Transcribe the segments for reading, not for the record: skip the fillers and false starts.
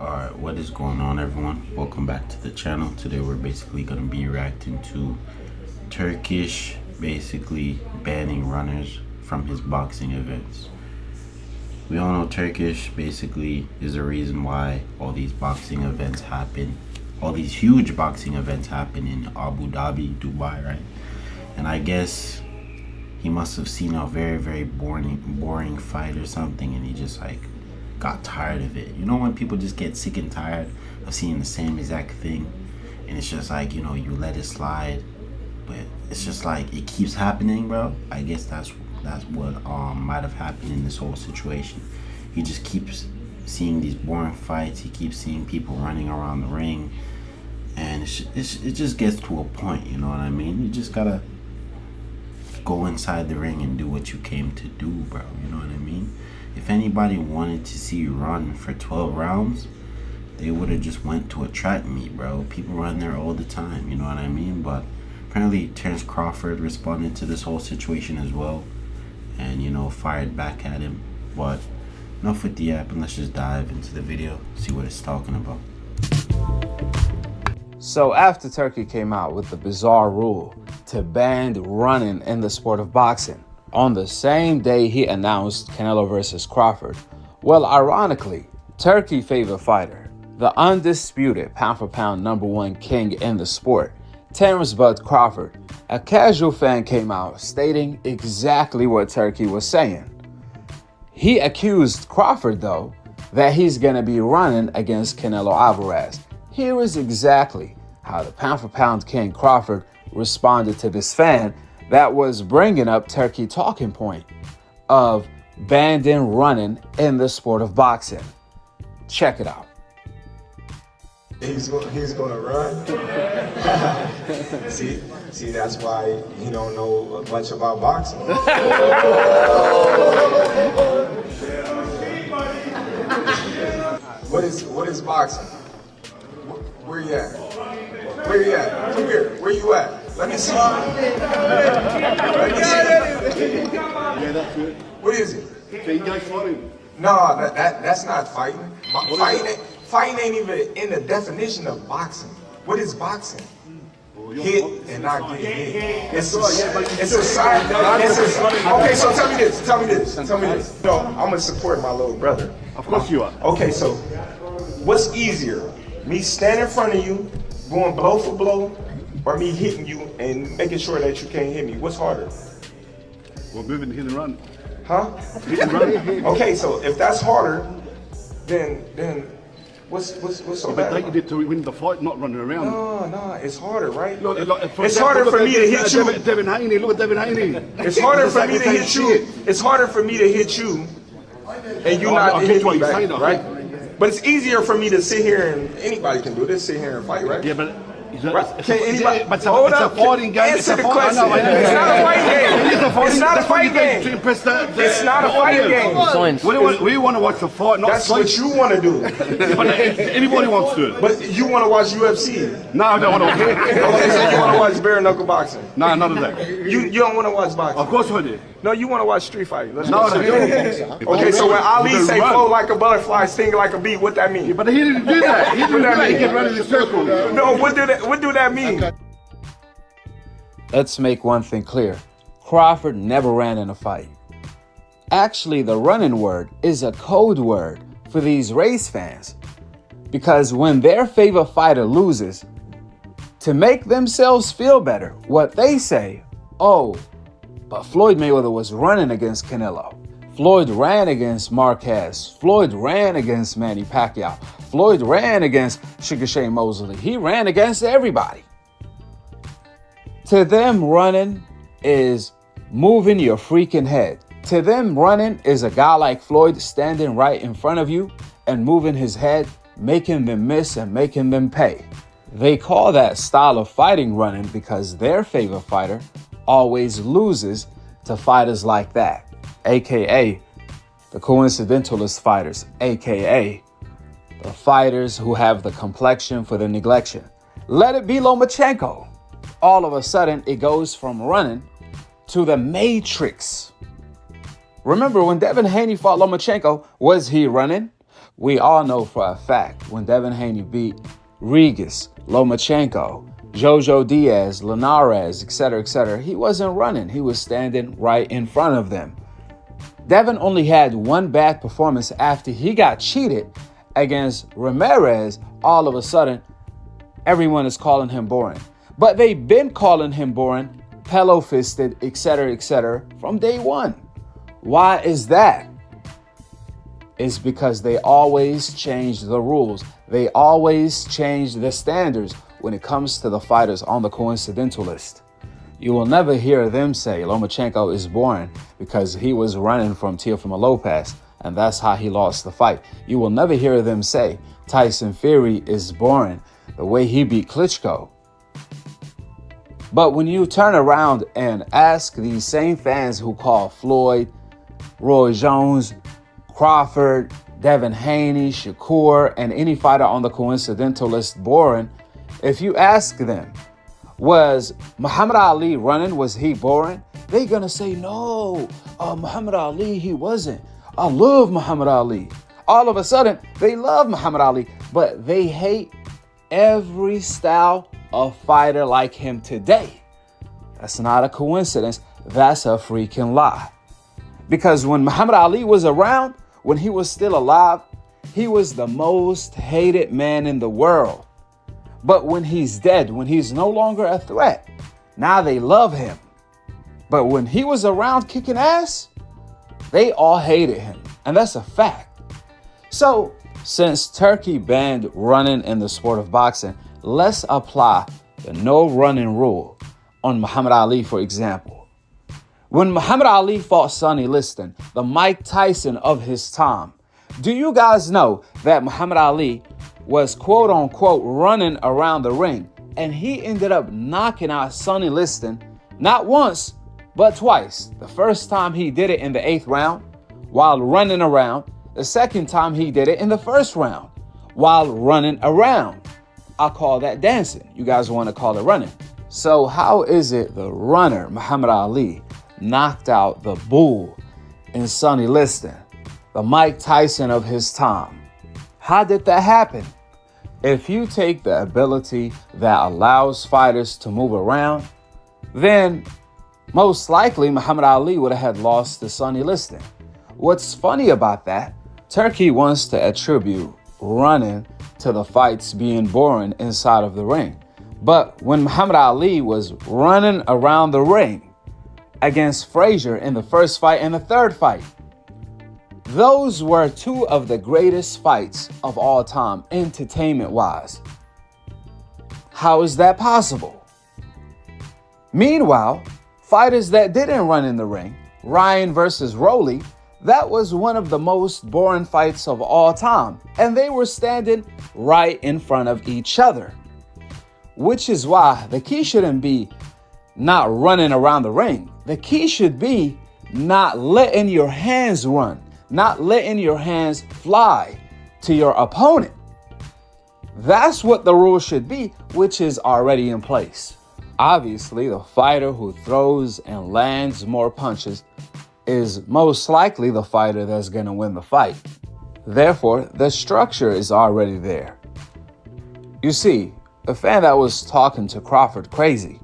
Alright, what is going on, everyone? Welcome back to the channel. Today we're basically going to be reacting to Turkish basically banning runners from his boxing events. We all know Turkish basically is the reason why all these boxing events happen. All these huge boxing events happen in Abu Dhabi, Dubai, right? And I guess he must have seen a very boring fight or something, and he just like got tired of it. You know when people just get sick and tired of seeing the same exact thing, and it's just like, you know, you let it slide, but it's just like it keeps happening, bro. I guess that's what might have happened in this whole situation. He just keeps seeing these boring fights. He keeps seeing people running around the ring, and it just gets to a point, you know what I mean? You just gotta go inside the ring and do what you came to do, bro. You know what I mean? If anybody wanted to see you run for 12 rounds, they would have just went to a track meet, bro. People run there all the time, you know what I mean? But apparently Terence Crawford responded to this whole situation as well, and, you know, fired back at him. But enough with the app, and let's just dive into the video, see what it's talking about. So after Turkey came out with the bizarre rule to ban running in the sport of boxing, on the same day he announced Canelo versus Crawford. Well, ironically, Turkey favorite fighter, the undisputed pound-for-pound #1 king in the sport, Terence Crawford, a casual fan came out stating exactly what Turkey was saying. He accused Crawford, though, that he's going to be running against Canelo Alvarez. Here is exactly how the pound-for-pound king Crawford responded to this fan that was bringing up Turkey talking point of banning running in the sport of boxing. Check it out. He's gonna run. see, that's why he don't know much about boxing. What is boxing? Where you at? Where you at? Come here. Where you at? Let me see. Let me see. Yeah, that's it. What is it? So you guys fighting? No, that's not fighting. Fighting ain't even in the definition of boxing. What is boxing? Hit and not get hit. It's a sign. Okay, so tell me this. No, I'm gonna support my little brother. Of course you are. Okay, so what's easier? Me standing in front of you, going blow for blow, or me hitting you and making sure that you can't hit me? What's harder? Well, moving, hit and run. Huh? Hit and run. Okay, so if that's harder, then what's so But bad? that you did to win the fight, not running around. No, it's harder, right? Look, It's harder for me to hit you. Devinhaney, look at Devinhaney. It's harder for me to hit you. It's harder for me to hit you, and you not hit me back, right? But it's easier for me to sit here, and anybody can do this, sit here and fight, right? Yeah, but it's a fighting game. Answer the question. It's not a fighting game. It's not a fighting game. It's not a fighting game. We want to watch the fight, not That's fight. what you want to do. But anybody wants to. But you want to watch UFC. No, I don't want to. Okay, so you want to watch bare knuckle boxing. No, none of that. You don't want to watch boxing. Of course I do. No, you want to watch street fighting. Let's No, go. no, Okay, so when Ali You say can flow run. like a butterfly, sting like a bee, what that mean? But he didn't do that. He didn't do that. He kept running in circles. No, what do that mean? Let's make one thing clear. Crawford never ran in a fight. Actually, the running word is a code word for these race fans, because when their favorite fighter loses, to make themselves feel better, what they say, oh, but Floyd Mayweather was running against Canelo. Floyd ran against Marquez. Floyd ran against Manny Pacquiao. Floyd ran against Sugar Shane Mosley. He ran against everybody. To them, running is moving your freaking head. To them, running is a guy like Floyd standing right in front of you and moving his head, making them miss and making them pay. They call that style of fighting running because their favorite fighter always loses to fighters like that, aka the coincidentalist fighters, aka the fighters who have the complexion for the neglection. Let it be Lomachenko. All of a sudden, it goes from running to the Matrix. Remember when Devinhaney fought Lomachenko, was he running? We all know for a fact when Devinhaney beat Rigas, Lomachenko, Jojo Diaz, Linares, etc., he wasn't running. He was standing right in front of them. Devin only had one bad performance after he got cheated against Ramirez. All of a sudden, everyone is calling him boring. But they've been calling him boring, pillow-fisted, etc., from day one. Why is that? It's because they always change the rules. They always change the standards when it comes to the fighters on the coincidental list. You will never hear them say Lomachenko is boring because he was running from Teofimo Lopez, and that's how he lost the fight. You will never hear them say Tyson Fury is boring the way he beat Klitschko. But when you turn around and ask these same fans who call Floyd, Roy Jones, Crawford, Devinhaney, Shakur, and any fighter on the coincidental list boring, if you ask them, was Muhammad Ali running? Was he boring? They're going to say, no, Muhammad Ali, he wasn't. I love Muhammad Ali. All of a sudden, they love Muhammad Ali, but they hate every style of fighter like him today. That's not a coincidence. That's a freaking lie. Because when Muhammad Ali was around, when he was still alive, he was the most hated man in the world. But when he's dead, when he's no longer a threat, now they love him. But when he was around kicking ass, they all hated him. And that's a fact. So, since Turkey banned running in the sport of boxing, let's apply the no running rule on Muhammad Ali, for example. When Muhammad Ali fought Sonny Liston, the Mike Tyson of his time, do you guys know that Muhammad Ali was quote unquote running around the ring, and he ended up knocking out Sonny Liston not once, but twice. The first time he did it in the 8th round while running around. The second time he did it in the 1st round while running around. I call that dancing. You guys want to call it running. So how is it the runner, Muhammad Ali, knocked out the bull in Sonny Liston, the Mike Tyson of his time? How did that happen? If you take the ability that allows fighters to move around, then most likely Muhammad Ali would have had lost to Sonny Liston. What's funny about that, Turkey wants to attribute running to the fights being boring inside of the ring. But when Muhammad Ali was running around the ring against Frazier in the 1st fight and the 3rd fight, those were 2 of the greatest fights of all time, entertainment-wise. How is that possible? Meanwhile, fighters that didn't run in the ring, Ryan versus Rolly, that was one of the most boring fights of all time, and they were standing right in front of each other. Which is why the key shouldn't be not running around the ring. The key should be not letting your hands run, not letting your hands fly to your opponent. That's what the rule should be, which is already in place. Obviously, the fighter who throws and lands more punches is most likely the fighter that's going to win the fight. Therefore, the structure is already there. You see, the fan that was talking to Crawford crazy,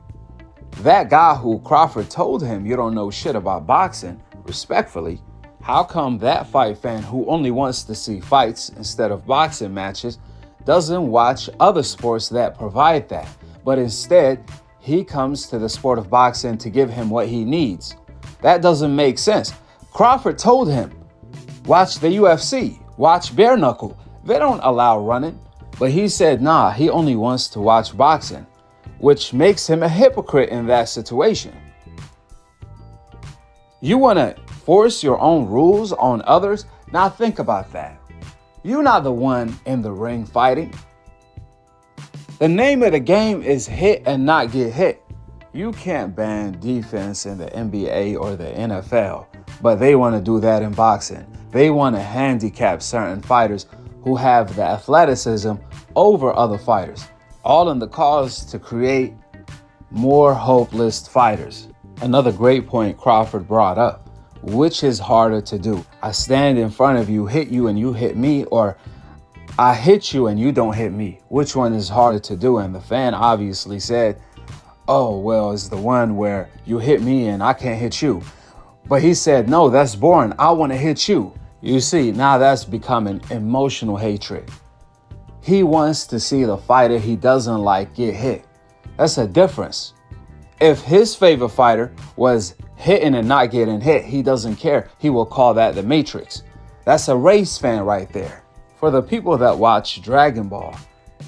that guy who Crawford told him you don't know shit about boxing, respectfully, how come that fight fan who only wants to see fights instead of boxing matches doesn't watch other sports that provide that, but instead he comes to the sport of boxing to give him what he needs? That doesn't make sense. Crawford told him, watch the UFC, watch bare knuckle. They don't allow running. But he said, nah, he only wants to watch boxing, which makes him a hypocrite in that situation. You want to force your own rules on others? Now think about that. You're not the one in the ring fighting. The name of the game is hit and not get hit. You can't ban defense in the NBA or the NFL, but they want to do that in boxing. They want to handicap certain fighters who have the athleticism over other fighters, all in the cause to create more hopeless fighters. Another great point Crawford brought up, which is harder to do? I stand in front of you, hit you, and you hit me, or I hit you and you don't hit me. Which one is harder to do? And the fan obviously said, oh, well, it's the one where you hit me and I can't hit you. But he said, no, that's boring. I want to hit you. You see, now that's becoming emotional hatred. He wants to see the fighter he doesn't like get hit. That's a difference. If his favorite fighter was hitting and not getting hit, he doesn't care. He will call that the Matrix. That's a race fan right there. For the people that watch Dragon Ball,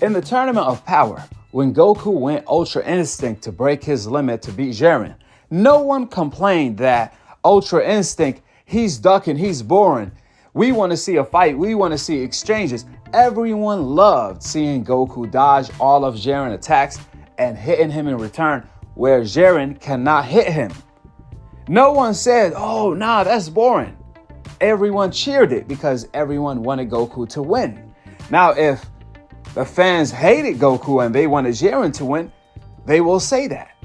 in the Tournament of Power, when Goku went Ultra Instinct to break his limit to beat Jiren, no one complained that Ultra Instinct, he's ducking, he's boring. We want to see a fight. We want to see exchanges. Everyone loved seeing Goku dodge all of Jiren attacks and hitting him in return, where Jiren cannot hit him. No one said, oh, nah, that's boring. Everyone cheered it because everyone wanted Goku to win. Now, if the fans hated Goku and they wanted Jiren to win, they will say that,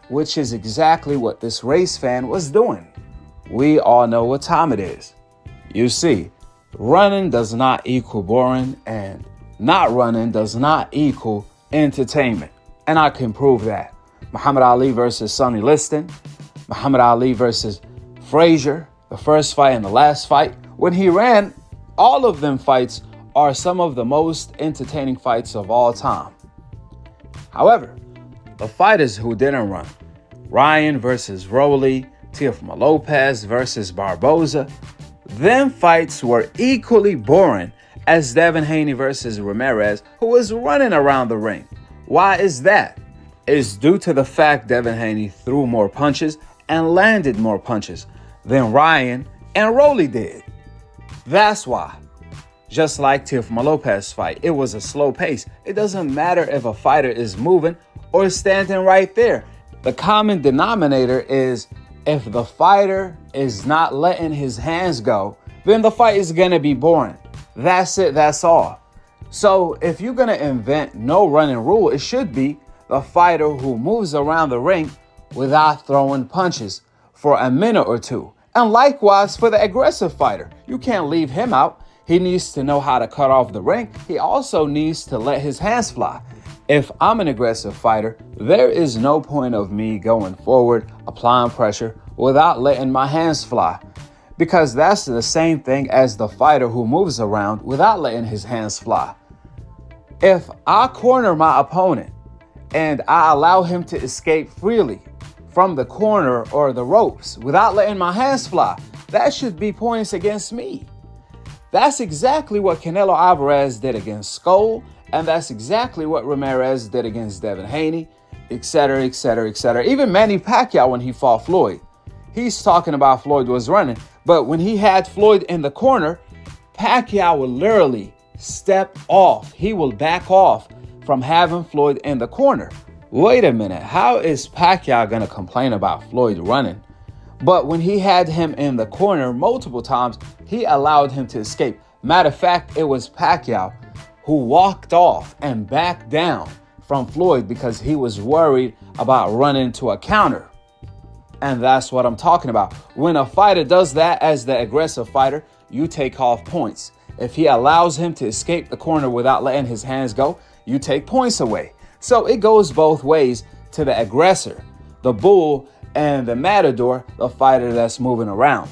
which is exactly what this race fan was doing. We all know what time it is. You see, running does not equal boring, and not running does not equal entertainment. And I can prove that. Muhammad Ali versus Sonny Liston, Muhammad Ali versus Frazier, the first fight and the last fight. When he ran, all of them fights are some of the most entertaining fights of all time. However, the fighters who didn't run, Ryan versus Rolly, Teofimo Lopez versus Barboza, them fights were equally boring as Devinhaney versus Ramirez, who was running around the ring. Why is that? It's due to the fact Devinhaney threw more punches and landed more punches than Ryan and Rolly did. That's why. Just like Teofimo Lopez's fight, it was a slow pace. It doesn't matter if a fighter is moving or standing right there. The common denominator is if the fighter is not letting his hands go, then the fight is going to be boring. That's it. That's all. So if you're going to invent no running rule, it should be the fighter who moves around the ring without throwing punches for a minute or two. And likewise for the aggressive fighter, you can't leave him out. He needs to know how to cut off the ring. He also needs to let his hands fly. If I'm an aggressive fighter, there is no point of me going forward, applying pressure without letting my hands fly. Because that's the same thing as the fighter who moves around without letting his hands fly. If I corner my opponent and I allow him to escape freely from the corner or the ropes without letting my hands fly, that should be points against me. That's exactly what Canelo Alvarez did against Skull, and that's exactly what Ramirez did against Devinhaney, etc., etc., etc. Even Manny Pacquiao, when he fought Floyd, he's talking about Floyd was running, but when he had Floyd in the corner, Pacquiao would literally step off. He will back off from having Floyd in the corner. Wait a minute, how is Pacquiao gonna complain about Floyd running? But when he had him in the corner multiple times, he allowed him to escape. Matter of fact, it was Pacquiao who walked off and backed down from Floyd because he was worried about running to a counter. And that's what I'm talking about. When a fighter does that as the aggressive fighter, you take off points. If he allows him to escape the corner without letting his hands go, you take points away. So it goes both ways to the aggressor, the bull, and the matador, the fighter that's moving around,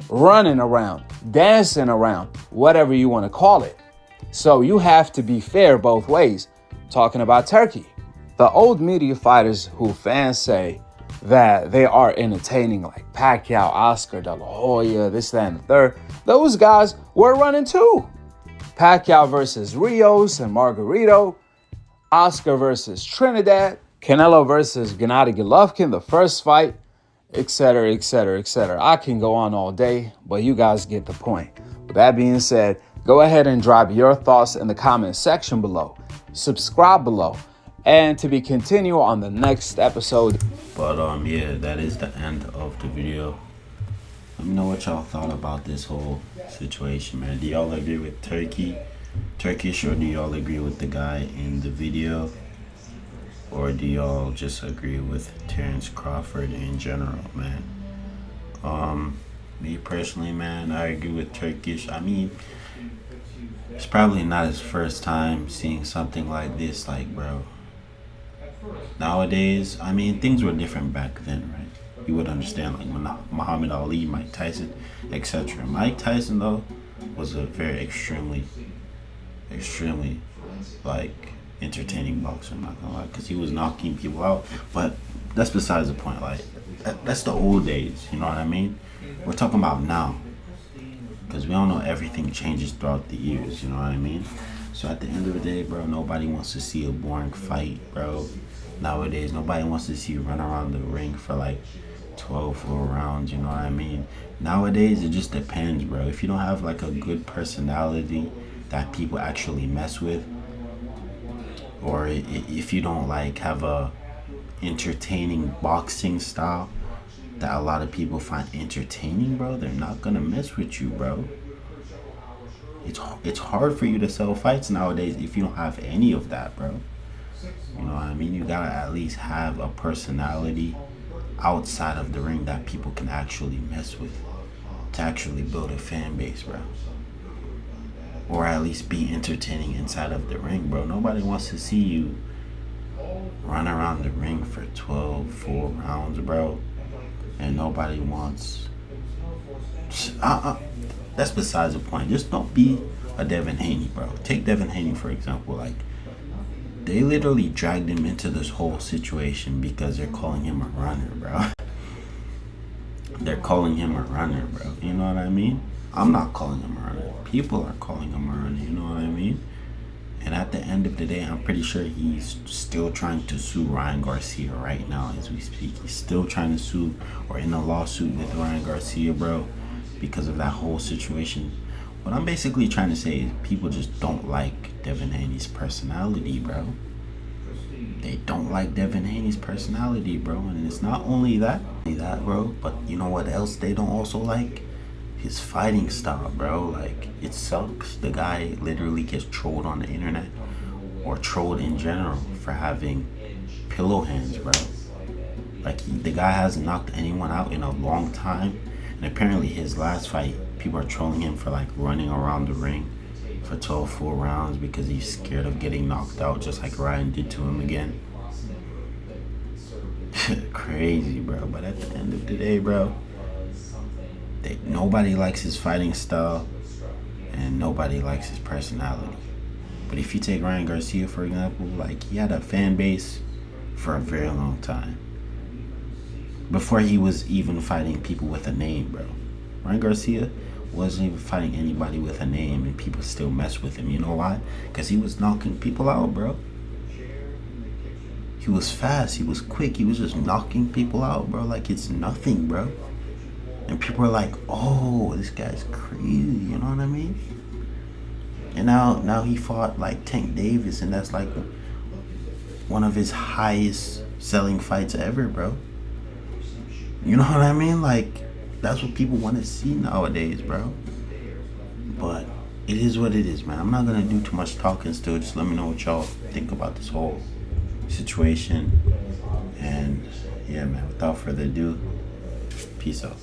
running around, dancing around, whatever you want to call it. So you have to be fair both ways. Talking about Turkey, the old media fighters who fans say that they are entertaining, like Pacquiao, Oscar De La Hoya, this, that, and the third, those guys were running too. Pacquiao versus Rios and Margarito, Oscar versus Trinidad, Canelo versus Gennady Golovkin, the first fight, etc., etc., etc. I can go on all day, but you guys get the point. With that being said, go ahead and drop your thoughts in the comment section below. Subscribe below. And to be continued on the next episode. But yeah, that is the end of the video. Let me know what y'all thought about this whole situation, man. Do y'all agree with Turkish, or do y'all agree with the guy in the video? Or do y'all just agree with Terence Crawford in general, man? Me personally, man, I agree with Turkish. I mean, It's probably not his first time seeing something like this. Like, bro, nowadays, I mean, things were different back then, right? You would understand, like, Muhammad Ali, Mike Tyson, etc. Mike Tyson, though, was a very extremely, like, entertaining boxer, I'm not gonna lie, because he was knocking people out. But that's besides the point. Like, that's the old days, you know what I mean? We're talking about now, because we all know everything changes throughout the years, you know what I mean? So at the end of the day, bro, nobody wants to see a boring fight, bro. Nowadays, nobody wants to see you run around the ring for like 12 full rounds, you know what I mean? Nowadays, it just depends, bro. If you don't have like a good personality that people actually mess with, or if you don't like have a entertaining boxing style that a lot of people find entertaining, bro, they're not gonna mess with you, bro. It's hard for you to sell fights nowadays if you don't have any of that, bro. You know what I mean? You gotta at least have a personality outside of the ring that people can actually mess with to actually build a fan base, bro. Or at least be entertaining inside of the ring, bro. Nobody wants to see you run around the ring for 12 full rounds, bro. And nobody wants... That's besides the point. Just don't be a Devin Haney, bro. Take Devin Haney, for example. Like, they literally dragged him into this whole situation because they're calling him a runner, bro. They're calling him a runner, bro. You know what I mean? I'm not calling him a runner. People are calling him a runner, you know what I mean? And at the end of the day, I'm pretty sure he's still trying to sue Ryan Garcia right now as we speak. He's still trying to sue or in a lawsuit with Ryan Garcia, bro, because of that whole situation. What I'm basically trying to say is people just don't like Devin Haney's personality, bro. They don't like Devin Haney's personality, bro. And it's not only that, bro, but you know what else they don't also like? His fighting style, bro. Like, it sucks. The guy literally gets trolled on the internet, or trolled in general, for having pillow hands, bro. Like, the guy hasn't knocked anyone out in a long time, and apparently his last fight, people are trolling him for like running around the ring for 12 full rounds because he's scared of getting knocked out, just like Ryan did to him again. Crazy, bro. But at the end of the day, bro, nobody likes his fighting style, and nobody likes his personality. But if you take Ryan Garcia, for example, like, he had a fan base for a very long time. Before he was even fighting people with a name, bro. Ryan Garcia wasn't even fighting anybody with a name, and people still mess with him. You know why? Because he was knocking people out, bro. He was fast, he was quick, he was just knocking people out, bro, like it's nothing, bro. And people are like, oh, this guy's crazy, you know what I mean? And now he fought like Tank Davis, and that's like one of his highest selling fights ever, bro. You know what I mean? Like, that's what people want to see nowadays, bro. But it is what it is, man. I'm not gonna do too much talking still. Just let me know what y'all think about this whole situation. And yeah, man, without further ado, peace out.